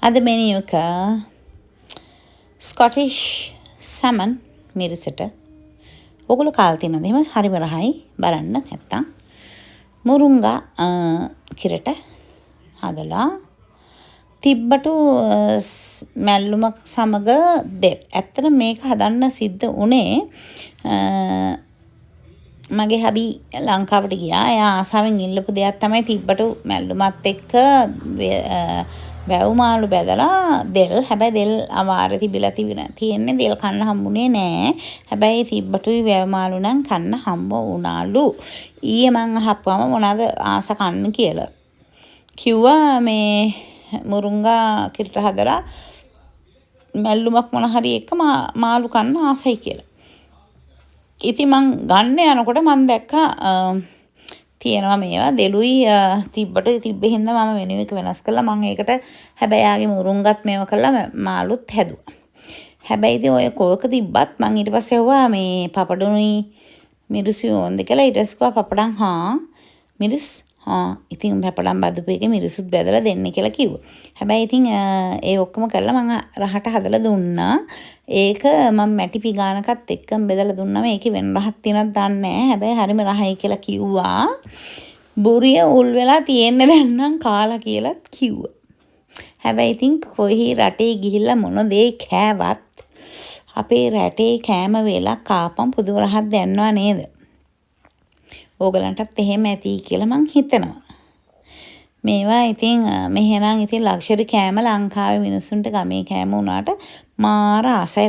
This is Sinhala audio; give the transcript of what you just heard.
අද මෙනු එක ස්කොටිෂ් සැමන් මිරිසට. ඔගොල්ලෝ කාලා තියෙනවද? එහෙම හරිම රහයි බලන්න නැත්තම්. මුරුංගා කිරට හදලා තිබ්බටු මැල්ලුමක් සමග දෙල්. ඇත්තට මේක හදන්න සිද්ධ වුණේ මගේ හබි ලංකාවට ගියා. එයා ආසාවෙන් ඉල්ලපු දෙයක් තමයි තිබ්බටු මැල්ලුමත් එක්ක වැව් මාළු බැදලා දෙල්. හැබැයි දෙල් අවාරේ තිබිලා තියෙන්නේ දෙල් කන්න හම්බුනේ නෑ. හැබැයි තිබ්බටුයි වැව් මාළු නම් කන්න හම්බ වුණාලු. ඊයේ මං අහපුවම මොනවාද ආස කන්න කියලා. කිව්වා මේ මුරුංගා කිරට හදලා මැල්ලුමක් මොන හරි එක මාළු කන්න ආසයි කියලා. ඉතින් මං ගන්න යනකොට මං දැක්කා තියෙනවා මේවා දෙලුයි තිබ්බට තිබ්බ හින්දා මම මෙනු එක වෙනස් කළා. මං ඒකට හැබැයි ආගේ මුරුංගත් මේව කළා මාළුත් හැදුවා. හැබැයි ඉතින් ඔය කෝක තිබ්බත් මං ඊට පස්සේ ඇහුවා මේ පපඩුනුයි මිරිසුයි ඕන්ද කියලා. ඊට පස්සේ කිව්වා පපඩම් මිරිස් ඉතින් පපඩම් බදපු එකේ මිරිසුත් බෙදලා දෙන්න කියලා කිව්වා. හැබැයි ඉතින් ඒ ඔක්කොම කරලා මං රහට හදලා දුන්නා. ඒක මම මැටි පිගානකත් එක්කම බෙදලා දුන්නාම ඒකේ වෙන රහක් තියෙනවද දන්නේ නැහැ. හැබැයි හරිම රහයි කියලා කිව්වා. බුරිය උල් වෙලා තියෙන්නේ දැන් නම් කාලා කියලාත් කිව්වා. හැබැයි ඉතින් කොහි රටේ ගිහිල්ලා මොන දේ කෑවත් අපේ රටේ කෑම වේලා කාපම් පුදුම රහක් දැනනවා නේද? ඕගලන්ටත් එහෙම ඇති කියලා මං හිතනවා. මේවා ඉතින් මෙහෙනම් ඉතින් ලක්ෂරි කෑම ලංකාවේ මිනිස්සුන්ට ගමේ කෑම උනාට මාර ආසයි